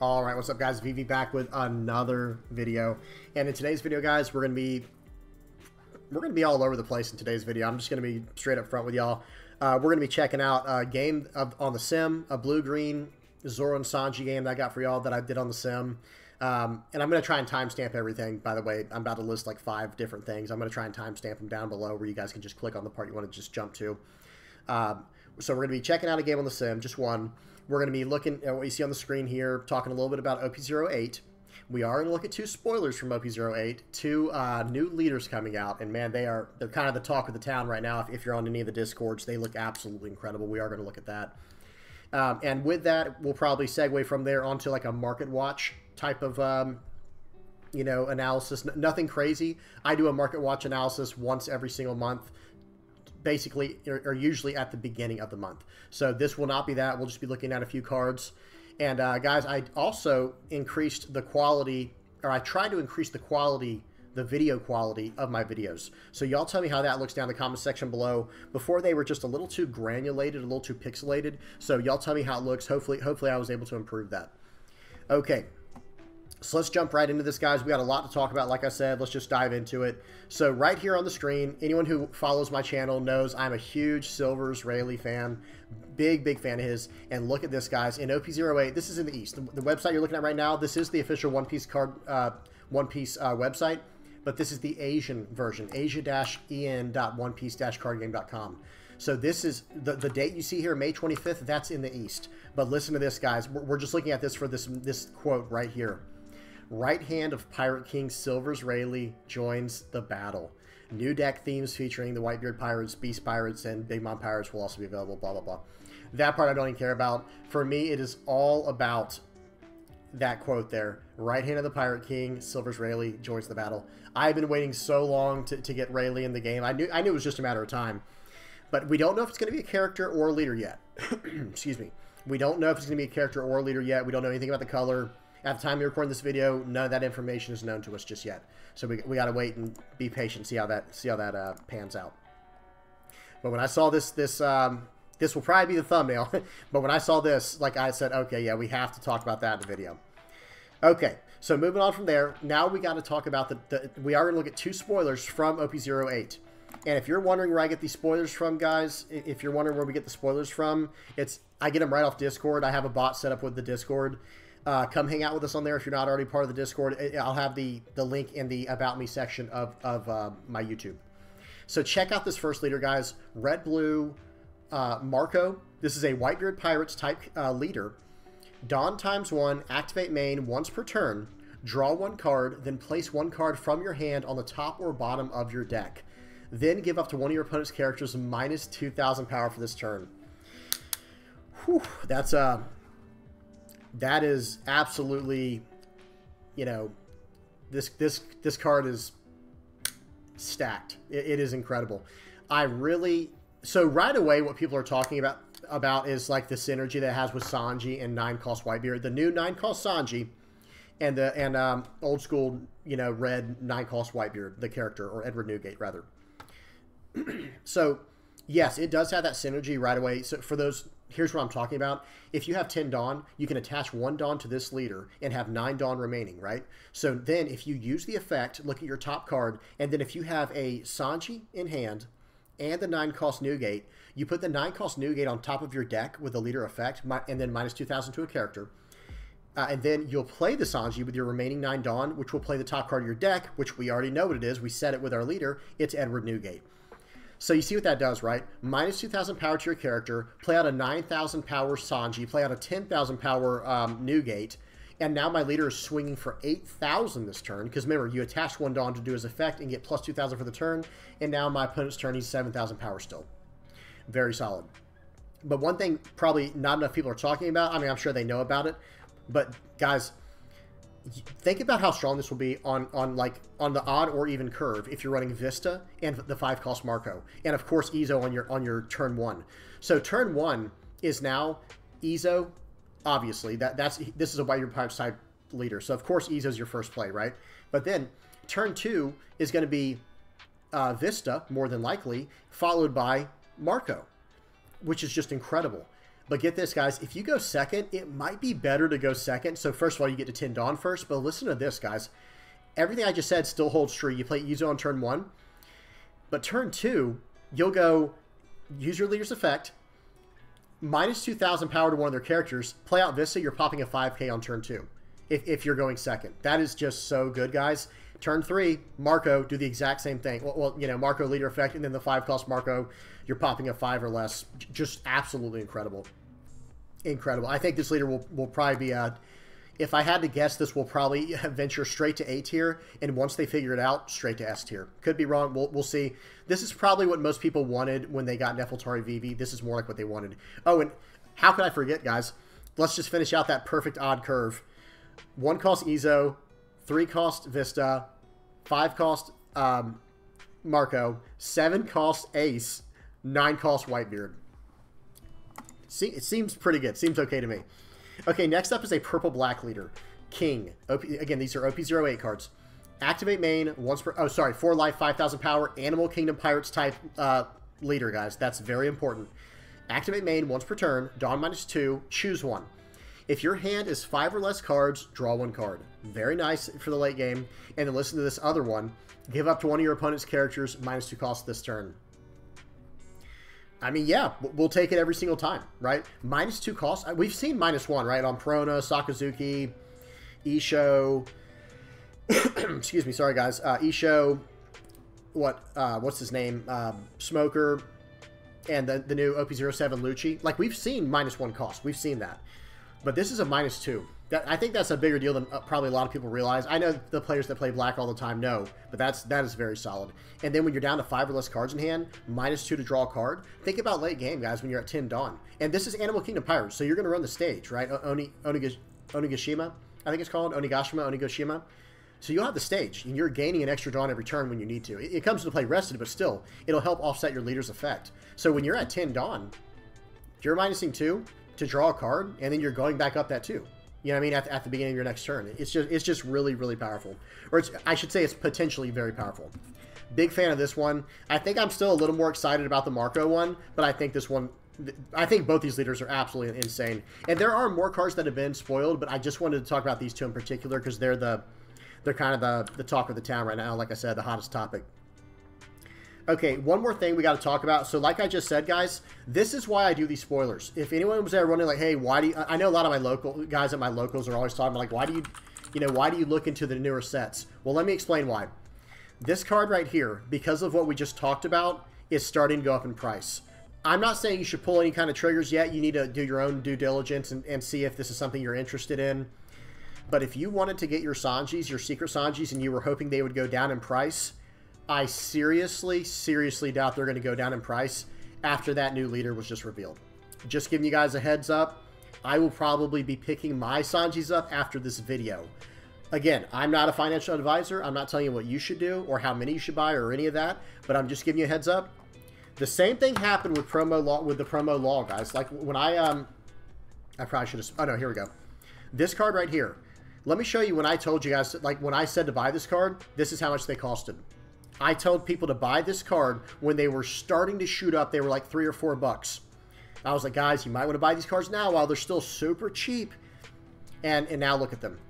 All right, what's up, guys? VV back with another video, and in today's video, guys, we're gonna be all over the place in today's video. I'm just gonna be straight up front with y'all. We're gonna be checking out a game on the sim, a blue-green Zoro and Sanji game that I got for y'all that I did on the sim. And I'm going to try and timestamp everything, by the way. I'm about to list like 5 different things. I'm going to try and timestamp them down below where you guys can just click on the part you want to just jump to. So we're going to be checking out a game on the sim, just one. We're going to be looking at what you see on the screen here, talking a little bit about OP08. We are going to look at 2 spoilers from OP08, 2 new leaders coming out, and man, they're kind of the talk of the town right now. If you're on any of the Discords, they look absolutely incredible. We are going to look at that. And with that, we'll probably segue from there onto like a market watch type of, analysis. Nothing crazy. I do a market watch analysis once every single month, basically, or usually at the beginning of the month. So this will not be that. We'll just be looking at a few cards. And guys, I also increased the quality, or I tried to increase the quality, the video quality of my videos. So y'all tell me how that looks down in the comment section below. Before they were just a little too granulated, a little too pixelated. So y'all tell me how it looks. Hopefully I was able to improve that. Okay. So let's jump right into this, guys. We got a lot to talk about, like I said. Let's just dive into it. So right here on the screen, anyone who follows my channel knows I'm a huge Silvers Rayleigh fan. Big fan of his. And look at this, guys. In OP08, this is in the East. The website you're looking at right now, this is the official One Piece website. But this is the Asian version, asia-en.onepiece-cardgame.com. So this is the date you see here, May 25th. That's in the East. But listen to this, guys. We're just looking at this for this quote right here. Right hand of Pirate King Silvers Rayleigh joins the battle. New deck themes featuring the Whitebeard Pirates, Beast Pirates, and Big Mom Pirates will also be available, blah, blah, blah. That part I don't even care about. For me, it is all about that quote there. Right hand of the Pirate King, Silvers Rayleigh joins the battle. I've been waiting so long to get Rayleigh in the game. I knew it was just a matter of time. But we don't know if it's going to be a character or a leader yet. Excuse me. We don't know if it's going to be a character or a leader yet. We don't know anything about the color. At the time you're recording this video, none of that information is known to us just yet. So we got to wait and be patient, see how that pans out. But when I saw this will probably be the thumbnail. But when I saw this, like I said, okay, yeah, we have to talk about that in the video. Okay, so moving on from there, now we got to talk about we are going to look at 2 spoilers from OP08. And if you're wondering where I get these spoilers from, guys, if you're wondering where we get the spoilers from, I get them right off Discord. I have a bot set up with the Discord. Come hang out with us on there if you're not already part of the Discord. I'll have the link in the About Me section of my YouTube. So check out this first leader, guys. Red Blue Marco. This is a Whitebeard Pirates type leader. Dawn ×1, activate main once per turn. Draw 1 card, then place 1 card from your hand on the top or bottom of your deck. Then give up to one of your opponent's characters minus 2,000 power for this turn. Whew, that is absolutely, this card is stacked. It is incredible. So right away what people are talking about is like the synergy that it has with Sanji and 9-cost Whitebeard. The new 9-cost Sanji and old school, red 9-cost Whitebeard, the character, or Edward Newgate rather. So yes, it does have that synergy right away. So for those, here's what I'm talking about. If you have 10 Dawn, you can attach 1 Dawn to this leader and have 9 Dawn remaining, right? So then if you use the effect, look at your top card, and then if you have a Sanji in hand and the 9-cost Newgate, you put the 9-cost Newgate on top of your deck with the leader effect, and then minus 2,000 to a character. And then you'll play the Sanji with your remaining 9 Dawn, which will play the top card of your deck, which we already know what it is. We set it with our leader. It's Edward Newgate. So you see what that does, right? Minus 2,000 power to your character, play out a 9,000 power Sanji, play out a 10,000 power Newgate, and now my leader is swinging for 8,000 this turn, because remember, you attach 1 Dawn to do his effect and get plus 2,000 for the turn, and now my opponent's turn, he's 7,000 power still. Very solid. But one thing probably not enough people are talking about, I mean, I'm sure they know about it, but guys, think about how strong this will be on the odd or even curve if you're running Vista and the 5-cost Marco, and of course Izo on your turn 1. So turn 1 is now Izo. Obviously, this is a Whitebeard Pirates type leader, so of course Izo's your first play, right? But then turn 2 is going to be Vista more than likely, followed by Marco, which is just incredible. But get this, guys. If you go second, it might be better to go second. So first of all, you get to 10 Dawn first. But listen to this, guys. Everything I just said still holds true. You play Izo on turn 1. But turn 2, you'll go use your leader's effect, minus 2,000 power to one of their characters, play out Vista, you're popping a 5k on turn 2 if you're going second. That is just so good, guys. Turn 3, Marco, do the exact same thing. Well, you know, Marco leader effect, and then the 5 cost Marco, you're popping a 5 or less. Just absolutely incredible. Incredible. I think this leader will probably be if I had to guess, this will probably venture straight to A tier, and once they figure it out, straight to S tier. Could be wrong. We'll see. This is probably what most people wanted when they got Nefeltari Vivi. This is more like what they wanted. Oh, and how could I forget, guys? Let's just finish out that perfect odd curve. 1 cost Izo, 3 cost Vista, 5 cost Marco, 7 cost Ace, 9 cost Whitebeard. See, it seems pretty good. Seems okay to me. Okay, next up is a purple-black leader. King. Again, these are OP08 cards. Activate main once per... Oh, sorry. 4 life, 5,000 power. Animal Kingdom Pirates type leader, guys. That's very important. Activate main once per turn. Dawn -2. Choose one. If your hand is 5 or less cards, draw 1 card. Very nice for the late game. And then listen to this other one. Give up to one of your opponent's characters -2 cost this turn. I mean, yeah, we'll take it every single time, right? -2 cost. We've seen -1, right? On Perona, Sakazuki, Isho. Excuse me, sorry, guys. Isho, what's his name? Smoker, and the new OP07 Lucci. Like, we've seen -1 cost. We've seen that. But this is a -2. I think that's a bigger deal than probably a lot of people realize. I know the players that play black all the time know, but that is very solid. And then when you're down to 5 or less cards in hand, -2 to draw a card. Think about late game, guys, when you're at 10 Dawn. And this is Animal Kingdom Pirates, so you're going to run the stage, right? Onigashima, I think it's called. Onigashima. So you'll have the stage, and you're gaining an extra Dawn every turn when you need to. It comes to play rested, but still, it'll help offset your leader's effect. So when you're at 10 Dawn, you're -2 to draw a card, and then you're going back up that 2. You know what I mean? At the beginning of your next turn. It's just really, really powerful. Or I should say it's potentially very powerful. Big fan of this one. I think I'm still a little more excited about the Marco one, but I think this one... I think both these leaders are absolutely insane. And there are more cards that have been spoiled, but I just wanted to talk about these two in particular because they're kind of the talk of the town right now. Like I said, the hottest topic. Okay, one more thing we got to talk about. So like I just said, guys, this is why I do these spoilers. If anyone was there running like, hey, why do you... I know a lot of my local guys at my locals are always talking about, like, why do you look into the newer sets? Well, let me explain why. This card right here, because of what we just talked about, is starting to go up in price. I'm not saying you should pull any kind of triggers yet. You need to do your own due diligence and see if this is something you're interested in. But if you wanted to get your Sanjis, your secret Sanjis, and you were hoping they would go down in price... I seriously doubt they're going to go down in price after that new leader was just revealed. Just giving you guys a heads up, I will probably be picking my Sanjis up after this video. Again, I'm not a financial advisor. I'm not telling you what you should do or how many you should buy or any of that, but I'm just giving you a heads up. The same thing happened with the promo law, guys. Like when I probably should have... Oh, no, here we go. This card right here. Let me show you when I told you guys, like when I said to buy this card, this is how much they costed. I told people to buy this card when they were starting to shoot up. They were like $3 or $4. I was like, guys, you might want to buy these cards now while they're still super cheap. And now look at them.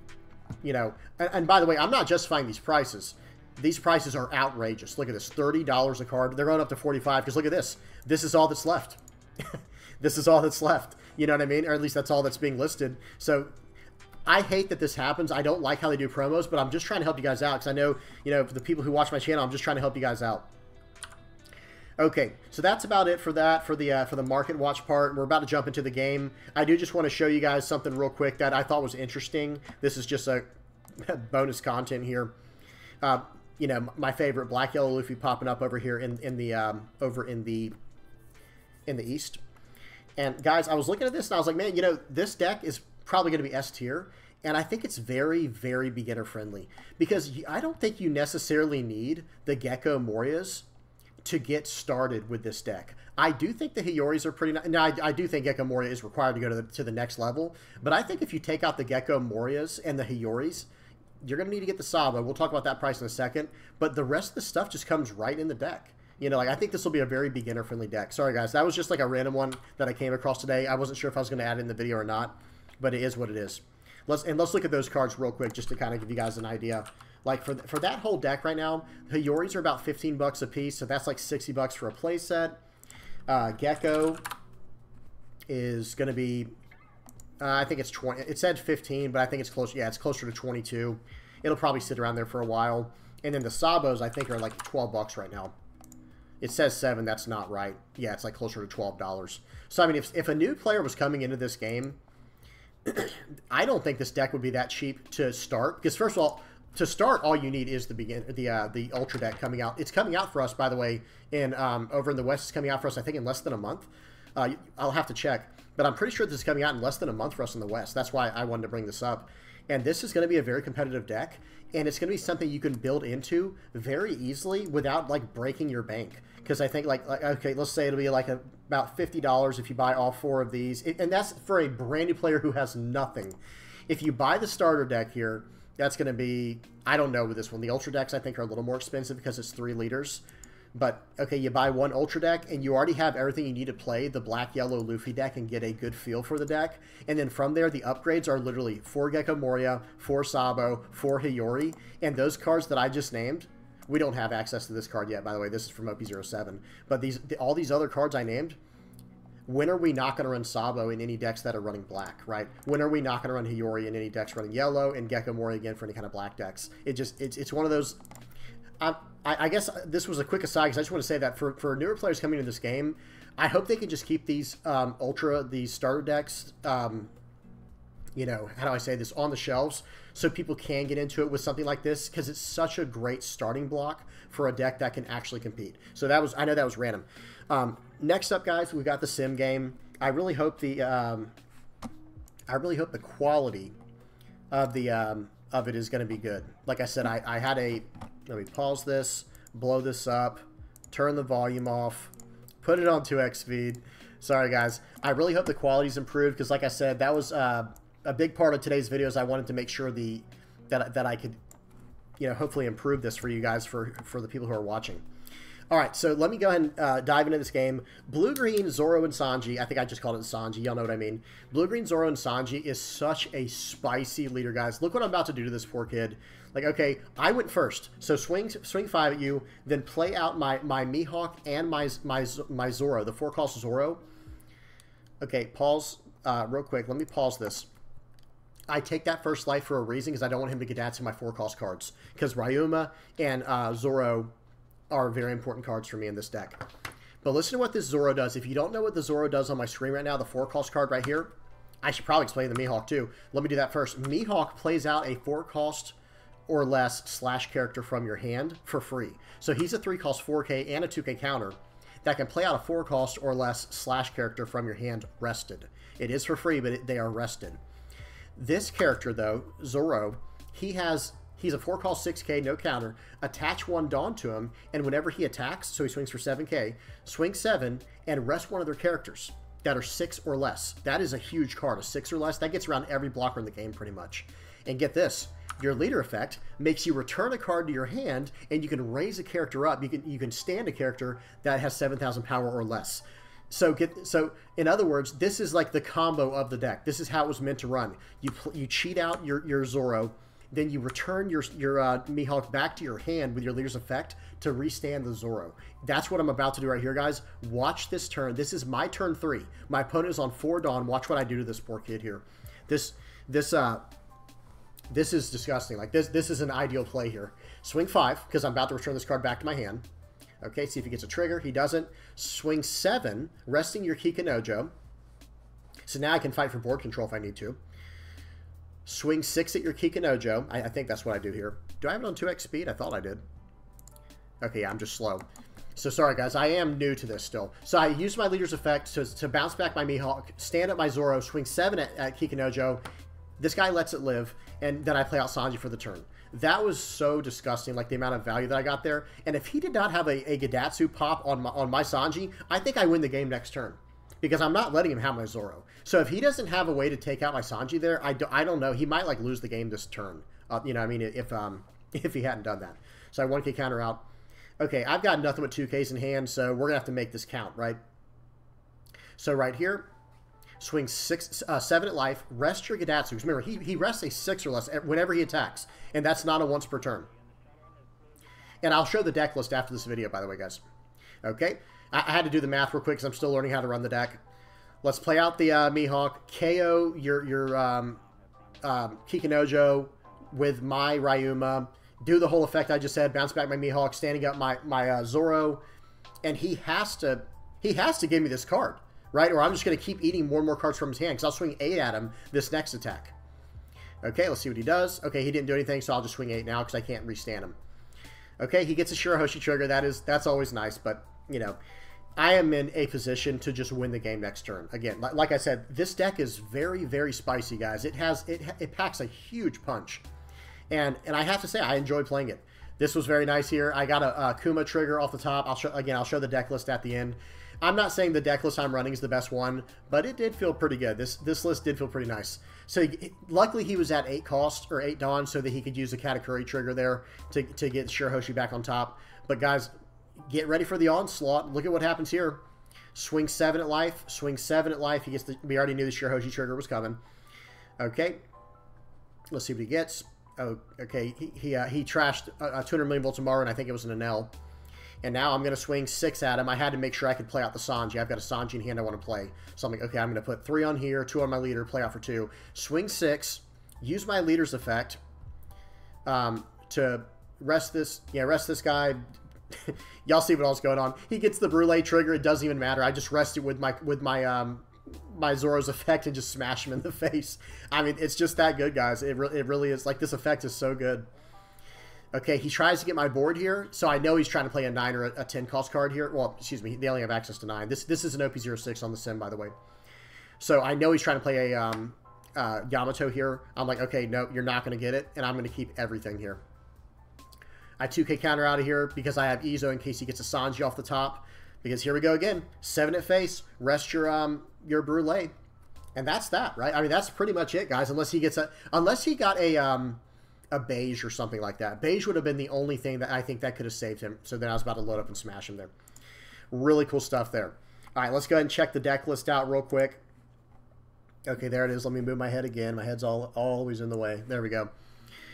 You know, and by the way, I'm not justifying these prices. These prices are outrageous. Look at this, $30 a card. They're going up to 45 because look at this. This is all that's left. This is all that's left. You know what I mean? Or at least that's all that's being listed. So I hate that this happens. I don't like how they do promos, but I'm just trying to help you guys out because I know, you know, for the people who watch my channel, I'm just trying to help you guys out. Okay, so that's about it for that, for the market watch part. We're about to jump into the game. I do just want to show you guys something real quick that I thought was interesting. This is just a bonus content here. You know, my favorite Black Yellow Luffy popping up over here in the East. And guys, I was looking at this and I was like, man, you know, this deck is probably going to be S tier, and I think it's very, very beginner friendly because I don't think you necessarily need the Gecko Morias to get started with this deck. I do think the Hioris are pretty nice. Now, I do think Gecko Moria is required to go to the next level, but I think if you take out the Gecko Morias and the Hioris, you're going to need to get the Sabo. We'll talk about that price in a second, but the rest of the stuff just comes right in the deck. You know, like, I think this will be a very beginner-friendly deck. Sorry, guys. That was just like a random one that I came across today. I wasn't sure if I was going to add it in the video or not, but it is what it is. Let's look at those cards real quick just to kind of give you guys an idea. Like, for that whole deck right now, Hiyori's are about 15 bucks a piece, so that's like 60 bucks for a playset. Gecko is going to be, I think it's 20. It said 15, but I think it's close. Yeah, it's closer to 22. It'll probably sit around there for a while. And then the Sabos, I think, are like 12 bucks right now. It says 7. That's not right. Yeah, it's like closer to $12. So, I mean, if a new player was coming into this game, I don't think this deck would be that cheap to start. Because, first of all, to start, all you need is the Ultra deck coming out. It's coming out for us, by the way, in over in the West. It's coming out for us, I think, in less than a month. I'll have to check. But I'm pretty sure this is coming out in less than a month for us in the West. That's why I wanted to bring this up. And this is going to be a very competitive deck. And it's going to be something you can build into very easily without, like, breaking your bank. Because I think, like, okay, let's say it'll be, like, about $50 if you buy all 4 of these. And that's for a brand new player who has nothing. If you buy the starter deck here, that's going to be, I don't know with this one. The Ultra decks, I think, are a little more expensive because it's 3 liters. But, okay, you buy one Ultra deck, and you already have everything you need to play the black-yellow Luffy deck and get a good feel for the deck. And then from there, the upgrades are literally 4 Gecko Moria, 4 Sabo, 4 Hiyori. And those cards that I just named, we don't have access to this card yet, by the way. This is from OP07. But all these other cards I named, when are we not going to run Sabo in any decks that are running black, right? When are we not going to run Hiyori in any decks running yellow, and Gecko Moria again for any kind of black decks? It's one of those... I guess this was a quick aside because I just want to say that for newer players coming into this game, I hope they can just keep these these starter decks, you know, how do I say this, on the shelves so people can get into it with something like this because it's such a great starting block for a deck that can actually compete. So that was, I know that was random. Next up, guys, we've got the sim game. I really hope the quality of it is going to be good. Like I said, I had a... Let me pause this, blow this up, turn the volume off, put it on 2x speed. Sorry, guys. I really hope the quality's improved because, like I said, that was a big part of today's videos. I wanted to make sure that I could, you know, hopefully improve this for you guys, for the people who are watching. All right, so let me go ahead and dive into this game. Blue-Green, Zoro, and Sanji. I think I just called it Sanji. Y'all know what I mean. Blue-Green, Zoro, and Sanji is such a spicy leader, guys. Look what I'm about to do to this poor kid. Like, okay, I went first. So swing 5 at you, then play out my Mihawk and my Zoro, the 4-cost Zoro. Okay, pause real quick. Let me pause this. I take that first life for a reason because I don't want him to get to my 4-cost cards. Because Ryuma and Zoro are very important cards for me in this deck. But listen to what this Zoro does. If you don't know what the Zoro does on my screen right now, the 4-cost card right here, I should probably explain the Mihawk too. Let me do that first. Mihawk plays out a 4-cost or less slash character from your hand for free. So he's a 3-cost 4K and a 2K counter that can play out a 4-cost or less slash character from your hand rested. It is for free, but they are rested. This character, though, Zoro, he's a 4-cost 6K, no counter. Attach 1 Dawn to him, and whenever he attacks, so he swings for 7K, swing 7, and rest one of their characters that are 6 or less. That is a huge card, a 6 or less. That gets around every blocker in the game, pretty much. And get this. Your leader effect makes you return a card to your hand, and you can raise a character up. You can stand a character that has 7,000 power or less. So in other words, this is like the combo of the deck. This is how it was meant to run. You cheat out your Zoro, then you return your Mihawk back to your hand with your leader's effect to restand the Zoro. That's what I'm about to do right here, guys. Watch this turn. This is my turn 3. My opponent is on 4 Dawn. Watch what I do to this poor kid here. This is disgusting. Like, this is an ideal play here. Swing 5, because I'm about to return this card back to my hand. Okay, see if he gets a trigger. He doesn't. Swing 7, resting your Kikinojo. So now I can fight for board control if I need to. Swing 6 at your Kikinojo. I think that's what I do here. Do I have it on 2x speed? I thought I did. Okay, yeah, I'm just slow. So sorry, guys. I am new to this still. So I use my leader's effect to bounce back my Mihawk, stand up my Zoro, swing 7 at Kikinojo. This guy lets it live, and then I play out Sanji for the turn. That was so disgusting, like the amount of value that I got there. And if he did not have a Gidatsu pop on my Sanji, I think I win the game next turn. Because I'm not letting him have my Zoro. So if he doesn't have a way to take out my Sanji there, I don't know. He might, like, lose the game this turn. You know what I mean? If he hadn't done that. So I 1K counter out. Okay, I've got nothing but 2Ks in hand, so we're going to have to make this count, right? So right here, swing 7 at life, rest your Gadatsu. Remember, he rests a 6 or less whenever he attacks, and that's not a once per turn. And I'll show the deck list after this video, by the way, guys. Okay, I had to do the math real quick because I'm still learning how to run the deck. Let's play out the Mihawk, KO your Kikunojo with my Ryuma, do the whole effect I just said, bounce back my Mihawk, standing up my Zoro, and he has to give me this card, right? Or I'm just going to keep eating more and more cards from his hand because I'll swing 8 at him this next attack. Okay, let's see what he does. Okay, he didn't do anything, so I'll just swing 8 now because I can't restand him. Okay, he gets a Shirahoshi trigger. That's always nice, but, you know, I am in a position to just win the game next turn. Again, like I said, this deck is very, very spicy, guys. It packs a huge punch. And I have to say, I enjoy playing it. This was very nice here. I got a Kuma trigger off the top. I'll show the deck list at the end. I'm not saying the deck list I'm running is the best one, but it did feel pretty good. This list did feel pretty nice. So luckily he was at 8 cost or 8 Dawn so that he could use the Katakuri trigger there to get Shirahoshi back on top. But guys, get ready for the onslaught. Look at what happens here. Swing 7 at life. Swing 7 at life. We already knew the Shirahoshi trigger was coming. Okay. Let's see what he gets. Oh, okay. He trashed 200 million volts tomorrow, and I think it was an Enel. And now I'm going to swing 6 at him. I had to make sure I could play out the Sanji. I've got a Sanji in hand I want to play. So I'm like, okay, I'm going to put 3 on here, 2 on my leader, play out for 2. Swing 6, use my leader's effect to rest this guy. Y'all see what else going on. He gets the Brûlé trigger. It doesn't even matter. I just rested with my Zoro's effect and just smash him in the face. I mean, it's just that good, guys. It really is. Like, this effect is so good. Okay, he tries to get my board here, so I know he's trying to play a 9 or a 10 cost card here. Well, excuse me, they only have access to 9. This is an OP06 on the sim, by the way. So I know he's trying to play a Yamato here. I'm like, okay, no, you're not going to get it, and I'm going to keep everything here. I 2K counter out of here because I have Izo in case he gets a Sanji off the top. Because here we go again. 7 at face, rest your Brûlé. And that's that, right? I mean, that's pretty much it, guys. Unless he got a beige or something like that. Beige would have been the only thing that I think that could have saved him. So then I was about to load up and smash him there. Really cool stuff there. All right, let's go ahead and check the deck list out real quick. Okay, there it is. Let me move my head again. My head's always in the way. There we go.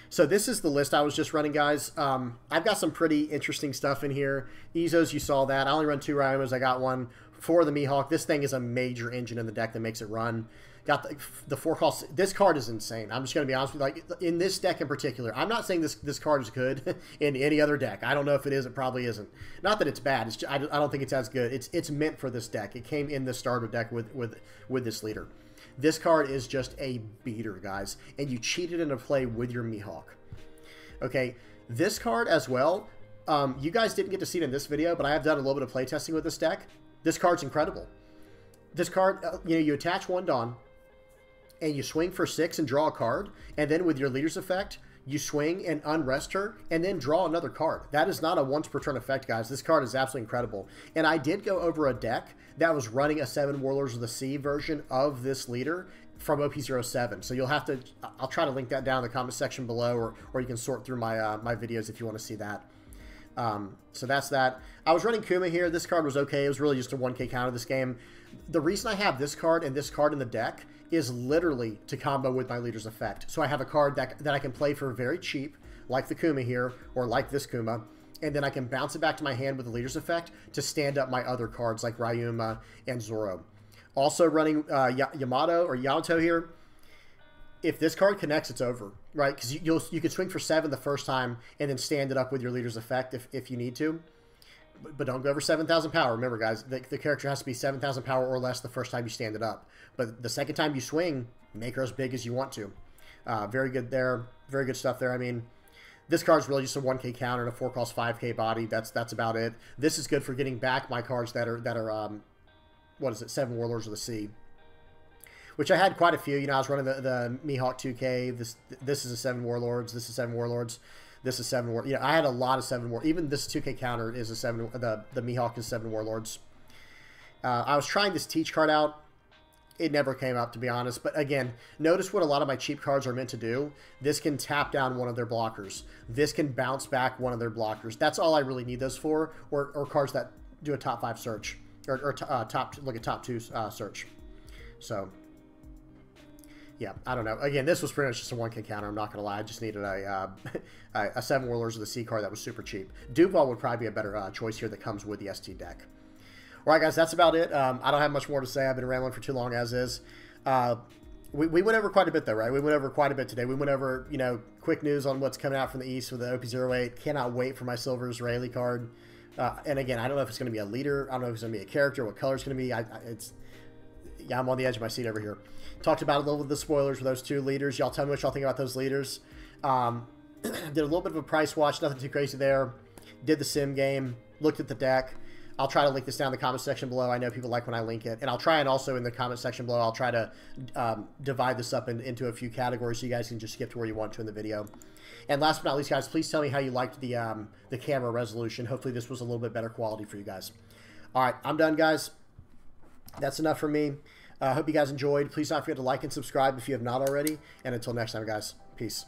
So this is the list I was just running, guys. I've got some pretty interesting stuff in here. Izos, you saw that. I only run 2 Ryumas. I got 1 for the Mihawk. This thing is a major engine in the deck that makes it run. Got the 4 cost. This card is insane. I'm just going to be honest with you. Like, in this deck in particular, I'm not saying this card is good in any other deck. I don't know if it is. It probably isn't. Not that it's bad. It's just, I don't think it's as good. It's meant for this deck. It came in the starter deck with this leader. This card is just a beater, guys. And you cheated into play with your Mihawk. Okay, this card as well. You guys didn't get to see it in this video, but I have done a little bit of playtesting with this deck. This card's incredible. This card, you attach 1 Dawn, and you swing for 6 and draw a card, and then with your leader's effect, you swing and unrest her, and then draw another card. That is not a once per turn effect, guys. This card is absolutely incredible. And I did go over a deck that was running a 7 Warlords of the Sea version of this leader from OP07. So you'll have to, I'll try to link that down in the comment section below, or you can sort through my my videos if you want to see that. So that's that. I was running Kuma here. This card was okay. It was really just a 1K counter this game. The reason I have this card and this card in the deck is literally to combo with my leader's effect. So I have a card that I can play for very cheap, like the Kuma here, or like this Kuma, and then I can bounce it back to my hand with the leader's effect to stand up my other cards like Ryuma and Zoro. Also running Yamato here. If this card connects, it's over, right? Because you can swing for 7 the first time and then stand it up with your leader's effect if you need to. But don't go over 7,000 power. Remember, guys, the character has to be 7,000 power or less the first time you stand it up. But the second time you swing, make her as big as you want to. Very good there. Very good stuff there. I mean, this card's really just a 1K counter and a 4 cost 5K body. That's about it. This is good for getting back my cards that are what is it, 7 Warlords of the Sea. Which I had quite a few. You know, I was running the Mihawk 2K. This is a 7 Warlords. This is 7 Warlords. This is 7 Warlords. You know, I had a lot of 7 Warlords. Even this 2K counter is a 7. The Mihawk is 7 Warlords. I was trying this Teach card out. it never came up, to be honest. But again, notice what a lot of my cheap cards are meant to do. This can tap down one of their blockers. This can bounce back one of their blockers. That's all I really need those for, or cards that do a top 5 search, or top, like a top 2 search. So, yeah, I don't know. Again, this was pretty much just a 1K counter. I'm not going to lie. I just needed a 7 Warlords of the Sea card that was super cheap. Duval would probably be a better choice here that comes with the ST deck. All right, guys, that's about it. I don't have much more to say. I've been rambling for too long as is. We went over quite a bit, though, right? We went over quite a bit today. We went over, you know, quick news on what's coming out from the East with the OP08. Cannot wait for my Silver Israeli card. And again, I don't know if it's going to be a leader. I don't know if it's going to be a character, what color it's going to be. Yeah, I'm on the edge of my seat over here. Talked about a little of the spoilers for those 2 leaders. Y'all tell me what y'all think about those leaders. Did a little bit of a price watch. Nothing too crazy there. Did the sim game. Looked at the deck. I'll try to link this down in the comment section below. I know people like when I link it. And I'll try and also in the comment section below, I'll try to divide this up into a few categories so you guys can just skip to where you want to in the video. And last but not least, guys, please tell me how you liked the camera resolution. Hopefully this was a little bit better quality for you guys. All right, I'm done, guys. That's enough for me. I hope you guys enjoyed. Please don't forget to like and subscribe if you have not already. And until next time, guys, peace.